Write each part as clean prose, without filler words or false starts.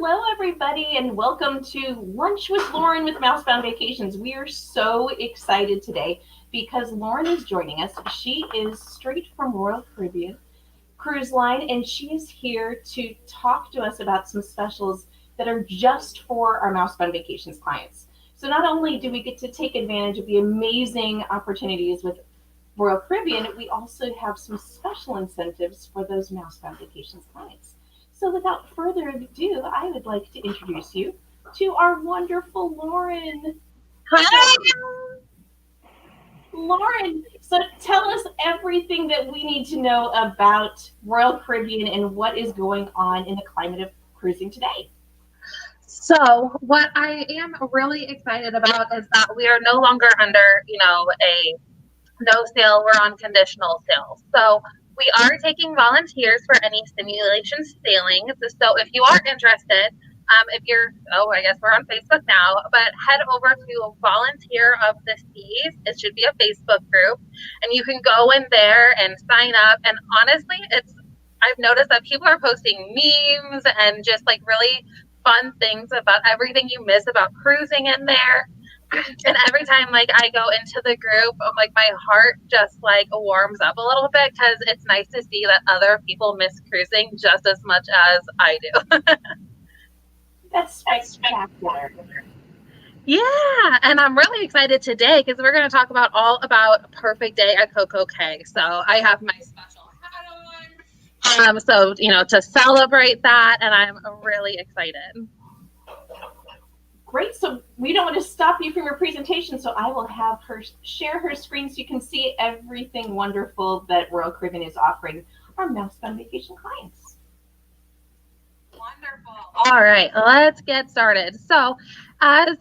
Hello, everybody, and welcome to Lunch with Lauren with Mousebound Vacations. We are so excited today because Lauren is joining us. She is straight from Royal Caribbean Cruise Line, and she is here to talk to us about some specials that are just for our Mousebound Vacations clients. So not only do we get to take advantage of the amazing opportunities with Royal Caribbean, we also have some special incentives for those Mousebound Vacations clients. So without further ado, I would like to introduce you to our wonderful Lauren. Hi. Lauren, so tell us everything that we need to know about Royal Caribbean and what is going on in the climate of cruising today. So, what I am really excited about is that we are no longer under, a no sale. We're on conditional sale. So, we are taking volunteers for any simulation sailings. So, if you are interested, I guess we're on Facebook now, but head over to Volunteer of the Seas. It should be a Facebook group, and you can go in there and sign up. And honestly, I've noticed that people are posting memes and just like really fun things about everything you miss about cruising in there. And every time like I go into the group, I'm like my heart just like warms up a little bit because it's nice to see that other people miss cruising just as much as I do. That's spectacular. Yeah, and I'm really excited today because we're going to talk about all about Perfect Day at Coco Cay. So I have my special hat on. So to celebrate that, and I'm really excited. Great. So we don't want to stop you from your presentation, so I will have her share her screen so you can see everything wonderful that Royal Caribbean is offering our Mousebound Vacation clients. Wonderful. All right, let's get started. So, as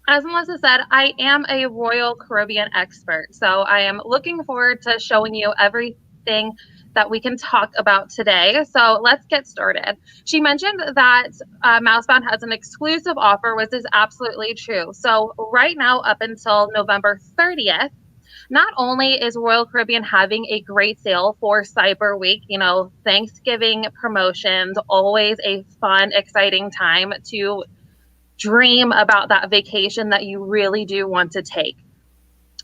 as Melissa said, I am a Royal Caribbean expert. So I am looking forward to showing you everything that we can talk about today. So let's get started. She mentioned that Mousebound has an exclusive offer, which is absolutely true. So right now, up until November 30th, not only is Royal Caribbean having a great sale for Cyber Week, Thanksgiving promotions, always a fun, exciting time to dream about that vacation that you really do want to take.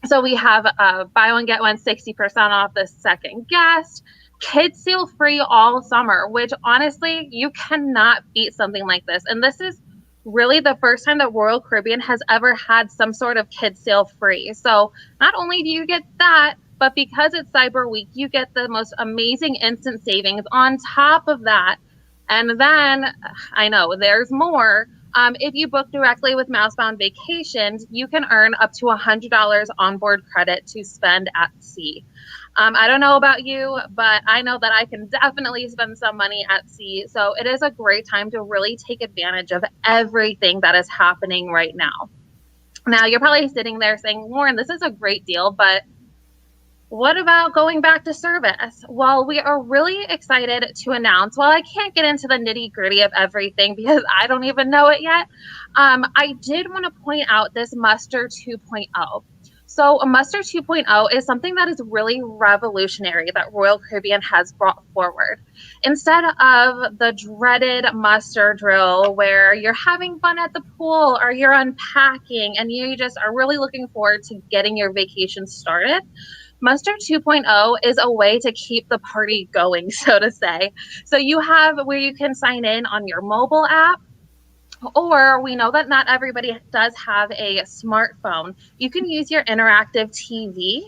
So we have buy one, get one, 60% off the second guest. Kids sale free all summer, which honestly, you cannot beat something like this. And this is really the first time that Royal Caribbean has ever had some sort of kids sale free. So not only do you get that, but because it's Cyber Week, you get the most amazing instant savings on top of that. And then I know there's more. If you book directly with Mousebound Vacations, you can earn up to $100 onboard credit to spend at sea. I don't know about you, but I know that I can definitely spend some money at sea. So it is a great time to really take advantage of everything that is happening right now. Now, you're probably sitting there saying, Lauren, this is a great deal, but what about going back to service? Well, we are really excited to announce, while I can't get into the nitty gritty of everything because I don't even know it yet, I did want to point out this Muster 2.0. So a Muster 2.0 is something that is really revolutionary that Royal Caribbean has brought forward. Instead of the dreaded muster drill where you're having fun at the pool or you're unpacking and you just are really looking forward to getting your vacation started, Muster 2.0 is a way to keep the party going, so to say. So you have where you can sign in on your mobile app, or we know that not everybody does have a smartphone. You can use your interactive TV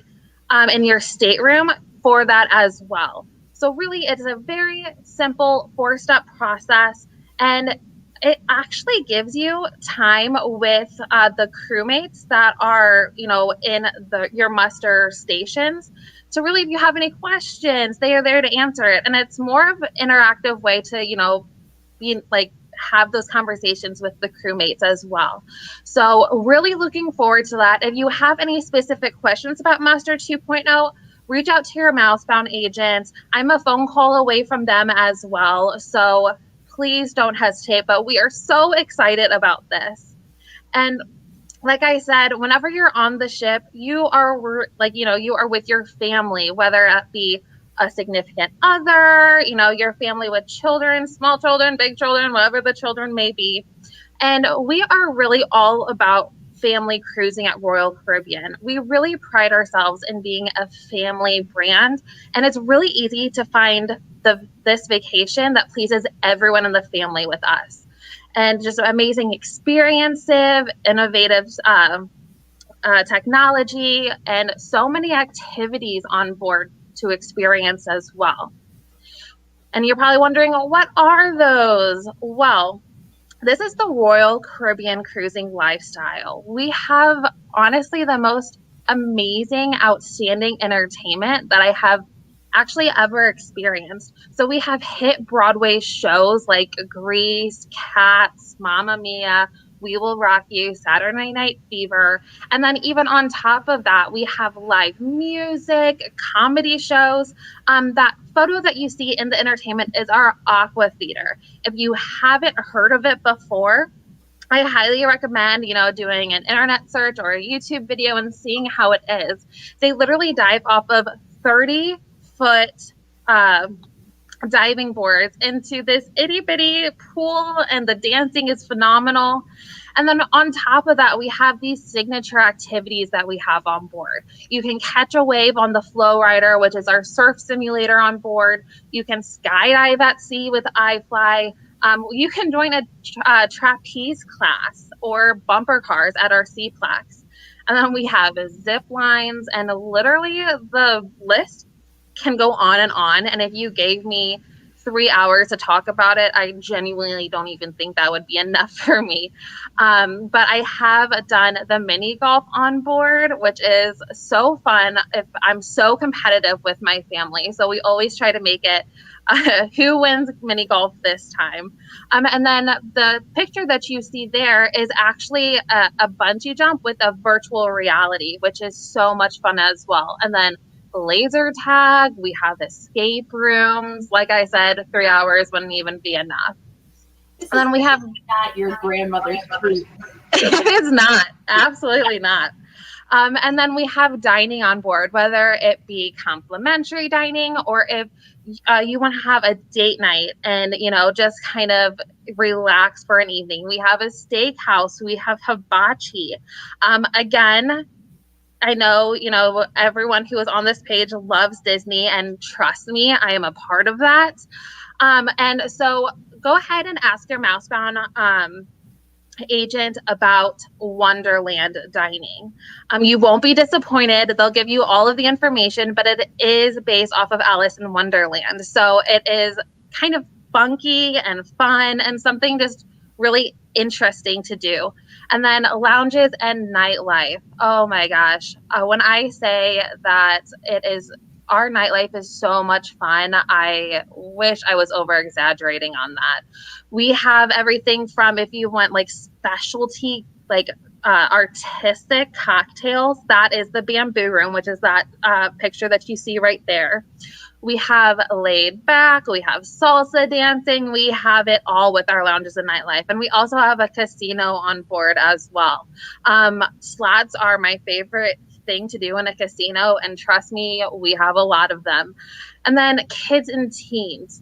in your stateroom for that as well. So really, it's a very simple 4-step process, and it actually gives you time with the crewmates that are, in your muster stations. So really, if you have any questions, they are there to answer it. And it's more of an interactive way to, be like have those conversations with the crewmates as well. So really looking forward to that. If you have any specific questions about Muster 2.0, reach out to your Mousebound agents. I'm a phone call away from them as well. So please don't hesitate, but we are so excited about this. And like I said, whenever you're on the ship, you are you are with your family, whether it be a significant other, your family with children, small children, big children, whatever the children may be. And we are really all about family cruising at Royal Caribbean. We really pride ourselves in being a family brand, and it's really easy to find this vacation that pleases everyone in the family with us. And just amazing experiences, innovative technology, and so many activities on board to experience as well. And you're probably wondering, well, what are those? Well, this is the Royal Caribbean cruising lifestyle. We have honestly the most amazing, outstanding entertainment that I have actually ever experienced. So we have hit Broadway shows like Grease, Cats, Mamma Mia, We Will Rock You, Saturday Night Fever. And then even on top of that, we have live music, comedy shows. That photo that you see in the entertainment is our Aqua Theater. If you haven't heard of it before, I highly recommend, doing an internet search or a YouTube video and seeing how it is. They literally dive off of 30-foot diving boards into this itty bitty pool, and the dancing is phenomenal. And then on top of that, we have these signature activities that we have on board. You can catch a wave on the Flow Rider, which is our surf simulator on board. You can skydive at sea with iFly. You can join a trapeze class or bumper cars at our Seaplex. And then we have zip lines, and literally the list can go on and on. And if you gave me 3 hours to talk about it, I genuinely don't even think that would be enough for me. But I have done the mini golf on board, which is so fun. I'm so competitive with my family, so we always try to make it who wins mini golf this time. And then the picture that you see there is actually a bungee jump with a virtual reality, which is so much fun as well. And then laser tag, we have escape rooms. Like I said, 3 hours wouldn't even be enough. This and then we have not your grandmother's cruise. It is not, absolutely not. And then we have dining on board, whether it be complimentary dining or if you want to have a date night and, just kind of relax for an evening. We have a steakhouse. We have hibachi. Again, I know, everyone who is on this page loves Disney, and trust me, I am a part of that. And so go ahead and ask your Mousebound agent about Wonderland dining. You won't be disappointed. They'll give you all of the information, but it is based off of Alice in Wonderland. So it is kind of funky and fun and something just really interesting to do. And then lounges and nightlife. Oh my gosh. When I say that our nightlife is so much fun, I wish I was over exaggerating on that. We have everything from, if you want like specialty, like artistic cocktails, that is the Bamboo Room, which is that picture that you see right there. We have laid back, we have salsa dancing, we have it all with our lounges and nightlife. And we also have a casino on board as well. Slots are my favorite thing to do in a casino, and trust me, we have a lot of them. And then kids and teens.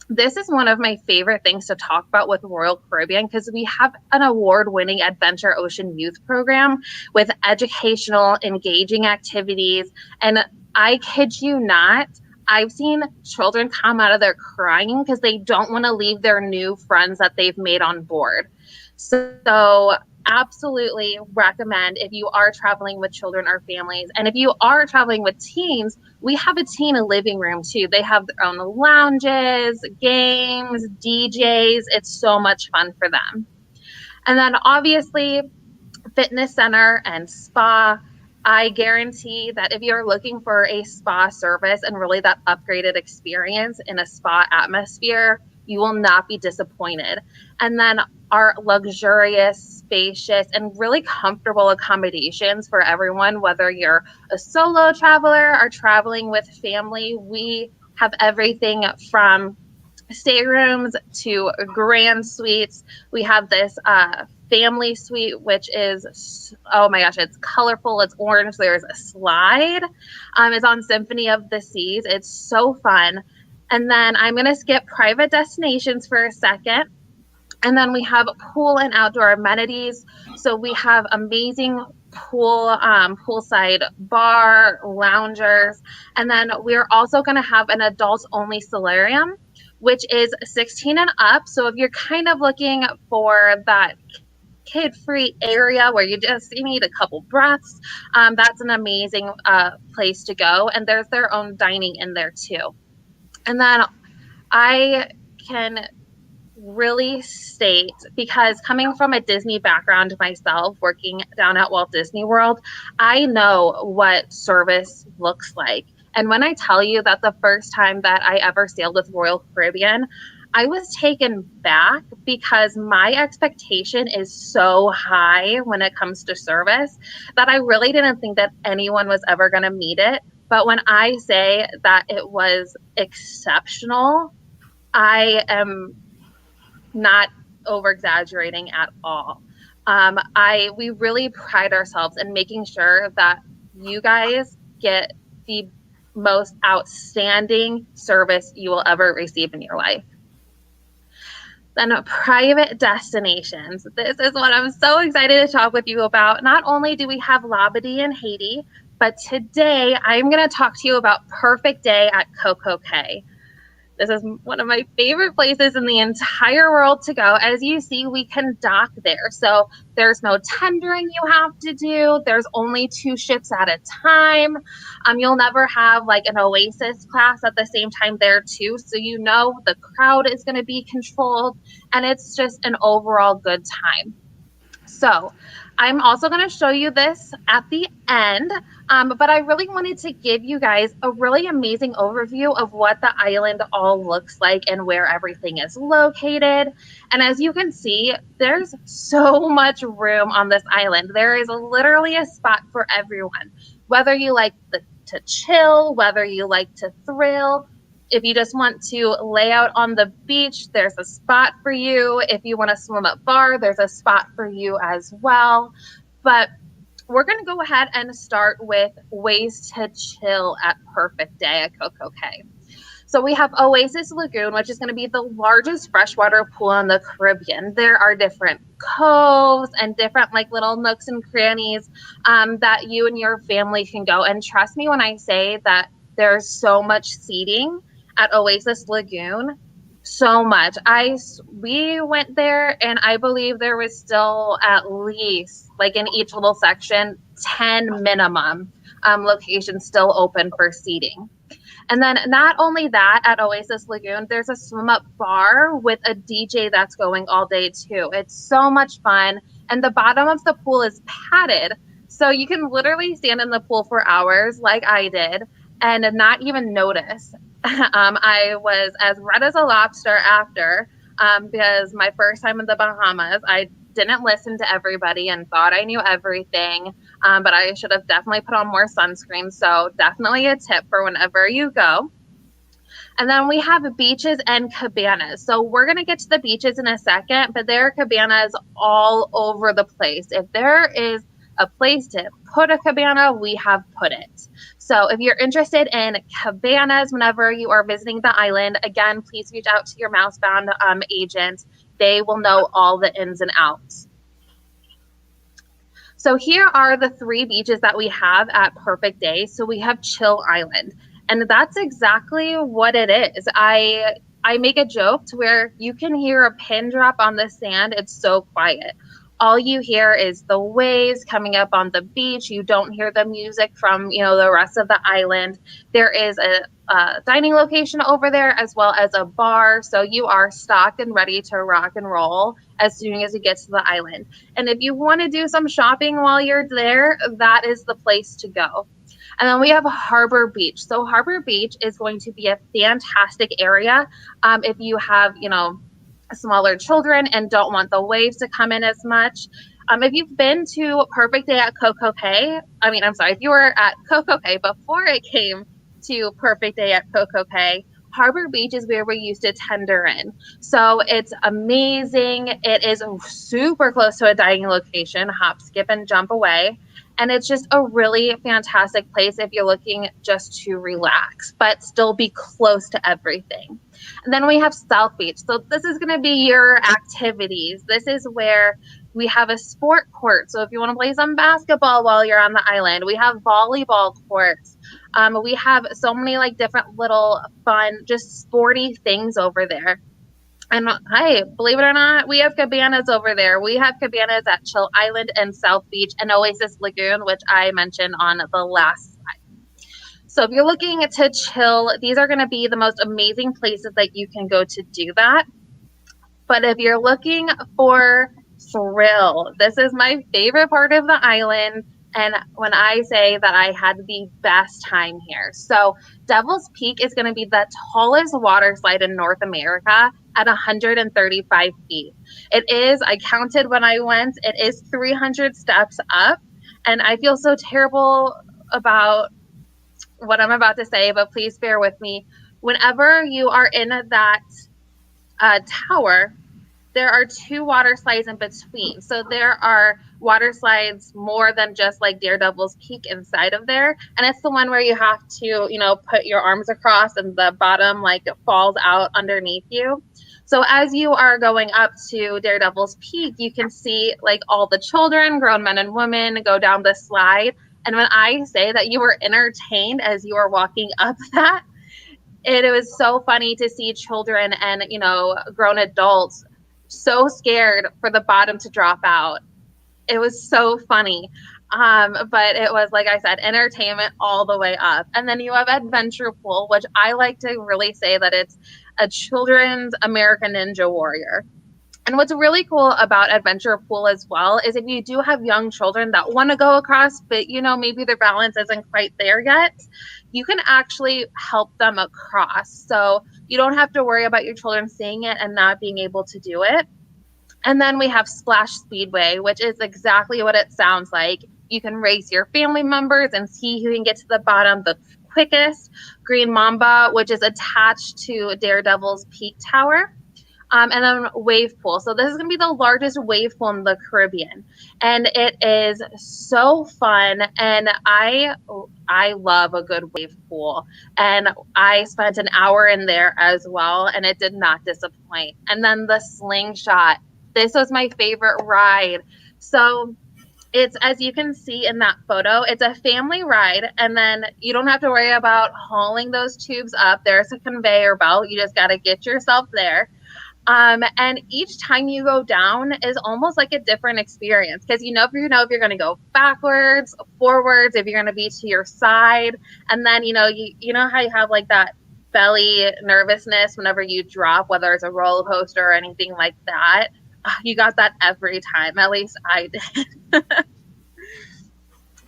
This is one of my favorite things to talk about with Royal Caribbean, because we have an award-winning Adventure Ocean Youth Program with educational, engaging activities. And I kid you not, I've seen children come out of there crying because they don't want to leave their new friends that they've made on board. So absolutely recommend if you are traveling with children or families. And if you are traveling with teens, we have a teen living room too. They have their own lounges, games, DJs. It's so much fun for them. And then obviously fitness center and spa. I guarantee that if you're looking for a spa service and really that upgraded experience in a spa atmosphere, you will not be disappointed. And then our luxurious, spacious, and really comfortable accommodations for everyone, whether you're a solo traveler or traveling with family. We have everything from staterooms to grand suites. We have this family suite, which is, oh my gosh, it's colorful. It's orange. There's a slide. It's on Symphony of the Seas. It's so fun. And then I'm going to skip private destinations for a second. And then we have pool and outdoor amenities. So we have amazing poolside bar, loungers. And then we're also going to have an adults only solarium, which is 16 and up. So if you're kind of looking for that kid-free area where you just need a couple breaths, that's an amazing place to go. And there's their own dining in there too. And then I can really state, because coming from a Disney background myself, working down at Walt Disney World, I know what service looks like. And when I tell you that the first time that I ever sailed with Royal Caribbean, I was taken back because my expectation is so high when it comes to service that I really didn't think that anyone was ever going to meet it. But when I say that it was exceptional, I am not over exaggerating at all. We really pride ourselves in making sure that you guys get the most outstanding service you will ever receive in your life. Then private destinations. This is what I'm so excited to talk with you about. Not only do we have Labadee in Haiti, but today I'm going to talk to you about Perfect Day at Coco Cay. This is one of my favorite places in the entire world to go. As you see, we can dock there. So there's no tendering you have to do. There's only 2 ships at a time. You'll never have like an Oasis class at the same time there too. So you know the crowd is going to be controlled, and it's just an overall good time. So I'm also going to show you this at the end, but I really wanted to give you guys a really amazing overview of what the island all looks like and where everything is located. And as you can see, there's so much room on this island. There is literally a spot for everyone, whether you like to chill, whether you like to thrill. If you just want to lay out on the beach, there's a spot for you. If you want to swim at bar, there's a spot for you as well. But we're going to go ahead and start with ways to chill at Perfect Day at Coco Cay. So we have Oasis Lagoon, which is going to be the largest freshwater pool in the Caribbean. There are different coves and different like little nooks and crannies that you and your family can go. And trust me when I say that there's so much seating at Oasis Lagoon, so much. We went there, and I believe there was still at least, like in each little section, 10 minimum locations still open for seating. And then not only that, at Oasis Lagoon, there's a swim up bar with a DJ that's going all day too. It's so much fun. And the bottom of the pool is padded. So you can literally stand in the pool for hours like I did and not even notice. I was as red as a lobster after because my first time in the Bahamas, I didn't listen to everybody and thought I knew everything, but I should have definitely put on more sunscreen. So definitely a tip for whenever you go. And then we have beaches and cabanas. So we're going to get to the beaches in a second, but there are cabanas all over the place. If there is a place to put a cabana, we have put it. So if you're interested in cabanas whenever you are visiting the island, again, please reach out to your Mousebound agent. They will know all the ins and outs. So here are the 3 beaches that we have at Perfect Day. So we have Chill Island, and that's exactly what it is. I make a joke to where you can hear a pin drop on the sand. It's so quiet. All you hear is the waves coming up on the beach. You don't hear the music from, the rest of the island. There is a dining location over there as well as a bar. So you are stocked and ready to rock and roll as soon as you get to the island. And if you want to do some shopping while you're there, that is the place to go. And then we have Harbor Beach. So Harbor Beach is going to be a fantastic area if you have, smaller children and don't want the waves to come in as much. If you've been to Perfect Day at Coco Cay, if you were at Coco Cay before it came to Perfect Day at Coco Cay, Harbor Beach is where we used to tender in. So it's amazing. It is super close to a dining location, hop, skip, and jump away. And it's just a really fantastic place if you're looking just to relax, but still be close to everything. And then we have South Beach. So this is going to be your activities. This is where we have a sport court. So if you want to play some basketball while you're on the island, we have volleyball courts. We have so many like different little fun, just sporty things over there. And hi, believe it or not, we have cabanas over there. We have cabanas at Chill Island and South Beach and Oasis Lagoon, which I mentioned on the last slide. So if you're looking to chill, these are going to be the most amazing places that you can go to do that. But if you're looking for thrill, this is my favorite part of the island. And when I say that I had the best time here. So Devil's Peak is going to be the tallest water slide in North America at 135 feet. It is, I counted when I went, it is 300 steps up. And I feel so terrible about what I'm about to say, but please bear with me. Whenever you are in that tower, there are 2 water slides in between. So there are water slides more than just like Daredevil's Peak inside of there. And it's the one where you have to, put your arms across and the bottom like falls out underneath you. So as you are going up to Daredevil's Peak, you can see like all the children, grown men and women go down the slide. And when I say that you were entertained as you were walking up that, it was so funny to see children and, grown adults so scared for the bottom to drop out. It was so funny. But it was, like I said, entertainment all the way up. And then you have Adventure Pool, which I like to really say that it's a children's American Ninja Warrior. And what's really cool about Adventure Pool as well is if you do have young children that want to go across, but maybe their balance isn't quite there yet, you can actually help them across. So you don't have to worry about your children seeing it and not being able to do it. And then we have Splash Speedway, which is exactly what it sounds like. You can race your family members and see who can get to the bottom the quickest. Green Mamba, which is attached to Daredevil's Peak Tower. And then wave pool. So this is going to be the largest wave pool in the Caribbean. And it is so fun. And I love a good wave pool. And I spent an hour in there as well. And it did not disappoint. And then the slingshot. This was my favorite ride. So it's, as you can see in that photo, it's a family ride. And then you don't have to worry about hauling those tubes up. There's a conveyor belt. You just got to get yourself there. And each time you go down is almost like a different experience because if you're going to go backwards, forwards, if you're going to be to your side, and then you know how you have like that belly nervousness whenever you drop, whether it's a roller coaster or anything like that. You got that every time. At least I did.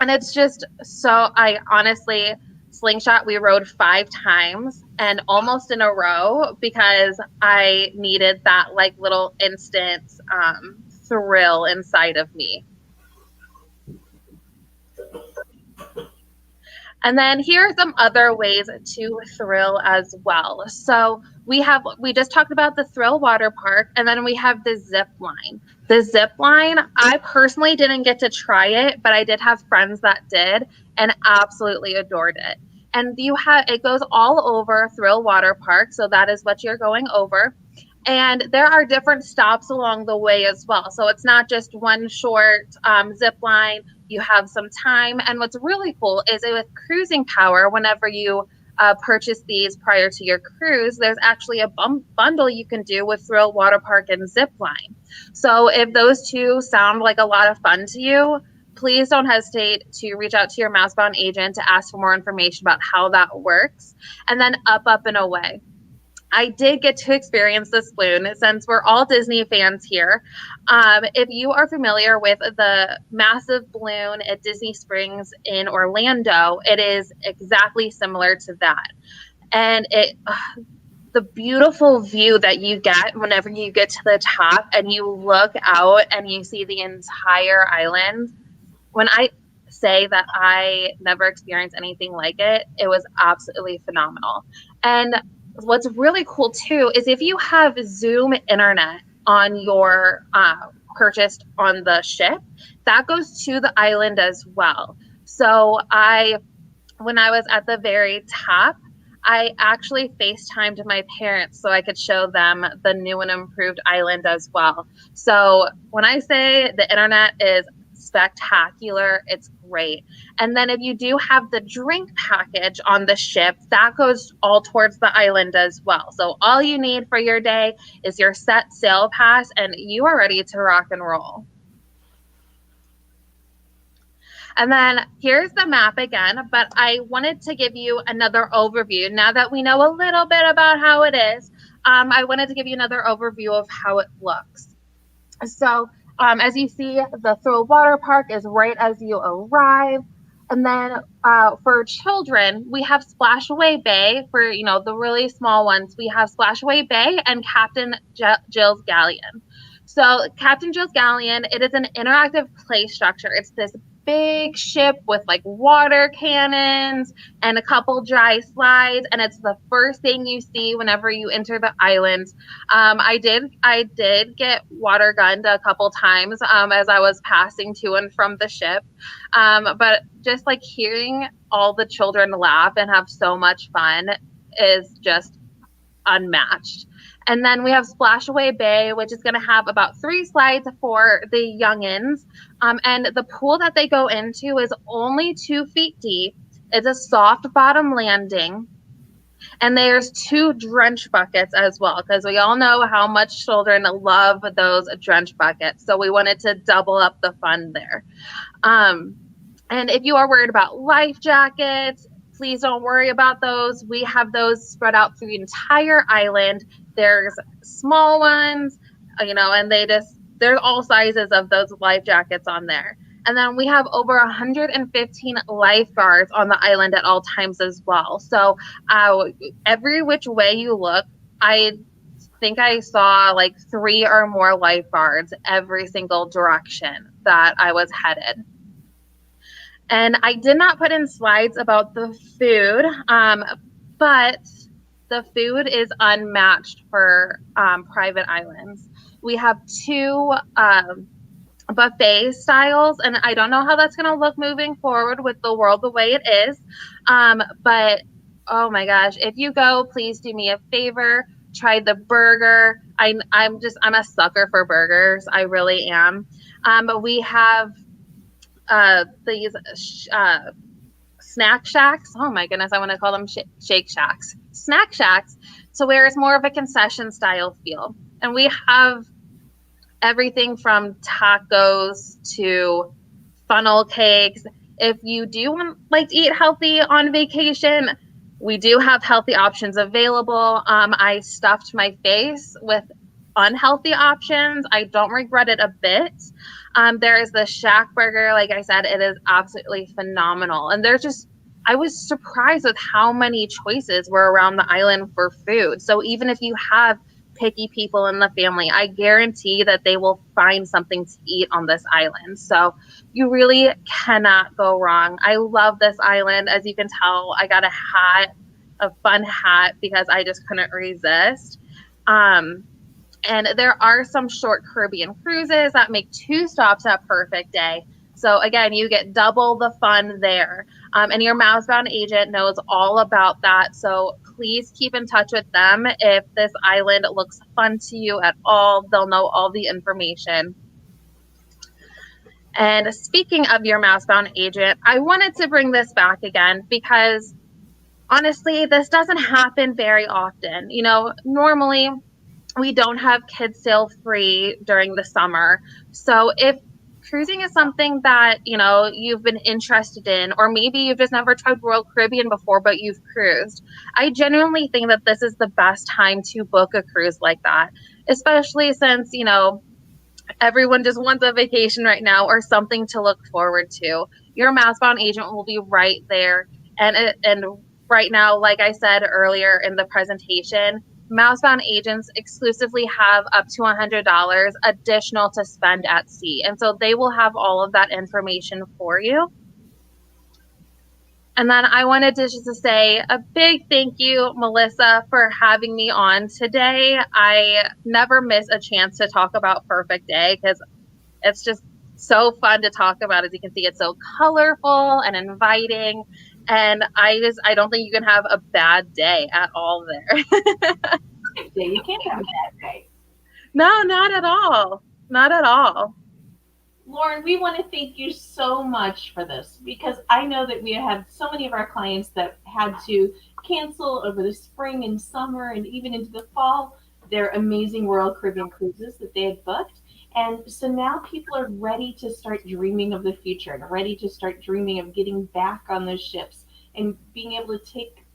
And it's just so, I honestly, Slingshot, we rode 5 times and almost in a row because I needed that like little instant thrill inside of me. And then here are some other ways to thrill as well. So we just talked about the Thrill Water Park, and then we have the zip line. The zip line, I personally didn't get to try it, but I did have friends that did and absolutely adored it. And it goes all over Thrill Water Park, so that is what you're going over. And there are different stops along the way as well. So it's not just one short zip line. You have some time. And what's really cool is with Cruising Power, whenever you purchase these prior to your cruise, there's actually a bundle you can do with Thrill Water Park and Zip Line. So if those two sound like a lot of fun to you, please don't hesitate to reach out to your Mousebound agent to ask for more information about how that works. And then Up, Up, and Away. I did get to experience this balloon since we're all Disney fans here. If you are familiar with the massive balloon at Disney Springs in Orlando, it is exactly similar to that. And the beautiful view that you get whenever you get to the top and you look out and you see the entire island. When I say that I never experienced anything like it, it was absolutely phenomenal. And what's really cool too is if you have Zoom internet on your purchased on the ship, that goes to the island as well. So when I was at the very top, I actually FaceTimed my parents so I could show them the new and improved island as well. So when I say the internet is spectacular, it's great. And then if you do have the drink package on the ship, that goes all towards the island as well. So all you need for your day is your set sail pass and you are ready to rock and roll. And then here's the map again, but I wanted to give you another overview. Now that we know a little bit about how it is, I wanted to give you another overview of how it looks. So as you see, the Thrill Water Park is right as you arrive. And then for children, we have Splashaway Bay for, the really small ones. We have Splashaway Bay and Captain Jill's Galleon. So Captain Jill's Galleon, it is an interactive play structure. It's this big ship with like water cannons and a couple dry slides, and it's the first thing you see whenever you enter the island. I did get water gunned a couple times as I was passing to and from the ship, but just like hearing all the children laugh and have so much fun is just unmatched. And then we have Splashaway Bay, which is going to have about 3 slides for the youngins. And the pool that they go into is only 2 feet deep. It's a soft bottom landing. And there's 2 drench buckets as well, because we all know how much children love those drench buckets. So we wanted to double up the fun there. And if you are worried about life jackets, please don't worry about those. We have those spread out through the entire island. There's small ones, and there's all sizes of those life jackets on there. And then we have over 115 lifeguards on the island at all times as well. So every which way you look, I think I saw like 3 or more lifeguards every single direction that I was headed. And I did not put in slides about the food, but the food is unmatched for private islands. We have 2 buffet styles, and I don't know how that's going to look moving forward with the world the way it is. But oh my gosh, if you go, please do me a favor, try the burger. I'm a sucker for burgers. I really am. But we have these snack shacks. Oh my goodness, I want to call them shake shacks. Snack shacks, so where it's more of a concession style feel. And we have everything from tacos to funnel cakes. If you do want to eat healthy on vacation, we do have healthy options available. I stuffed my face with unhealthy options. I don't regret it a bit. There is the Shack Burger. Like I said, it is absolutely phenomenal. And I was surprised with how many choices were around the island for food. So even if you have picky people in the family, I guarantee that they will find something to eat on this island. So you really cannot go wrong. I love this island. As you can tell, I got a fun hat because I just couldn't resist. And there are some short Caribbean cruises that make 2 stops at Perfect Day. So again, you get double the fun there. And your Mousebound agent knows all about that. So please keep in touch with them. If this island looks fun to you at all, they'll know all the information. And speaking of your Mousebound agent, I wanted to bring this back again because honestly, this doesn't happen very often. Normally we don't have kids sail free during the summer. So if cruising is something that, you've been interested in, or maybe you've just never tried Royal Caribbean before, but you've cruised, I genuinely think that this is the best time to book a cruise like that, especially since, everyone just wants a vacation right now or something to look forward to. Your Mousebound agent will be right there. And right now, like I said earlier in the presentation, Mousebound agents exclusively have up to $100 additional to spend at sea. And so they will have all of that information for you. And then I wanted to just to say a big thank you, Melissa, for having me on today. I never miss a chance to talk about Perfect Day because it's just so fun to talk about. As you can see, it's so colorful and inviting. And I don't think you can have a bad day at all there. You can't have a bad day. No, not at all. Not at all. Lauren, we want to thank you so much for this because I know that we had so many of our clients that had to cancel over the spring and summer and even into the fall their amazing Royal Caribbean cruises that they had booked. And so now people are ready to start dreaming of the future and ready to start dreaming of getting back on those ships and being able to take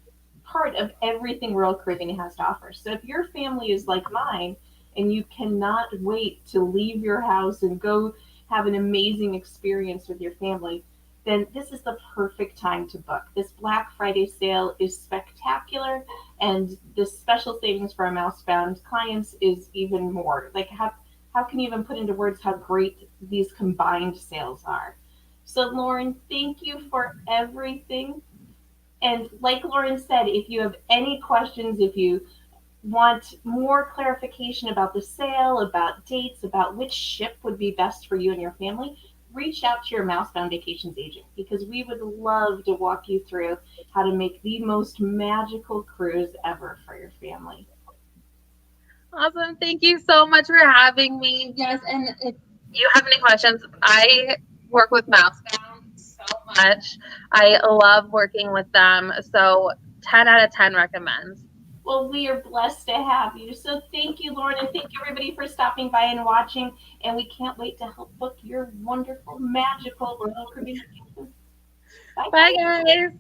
part of everything Royal Caribbean has to offer. So if your family is like mine and you cannot wait to leave your house and go have an amazing experience with your family, then this is the perfect time to book. This Black Friday sale is spectacular, and the special savings for our Mousebound clients is even more. Like, how can you even put into words how great these combined sales are? So, Lauren, thank you for everything. And like Lauren said, if you have any questions, if you want more clarification about the sale, about dates, about which ship would be best for you and your family, reach out to your Mousebound Vacations agent because we would love to walk you through how to make the most magical cruise ever for your family. Awesome. Thank you so much for having me. Yes, and if you have any questions, I work with Mousebound so much. I love working with them. So 10 out of 10 recommends. Well, we are blessed to have you. So thank you, Lauren, and thank you everybody for stopping by and watching. And we can't wait to help book your wonderful, magical Royal Caribbean vacation. Bye, Bye, guys.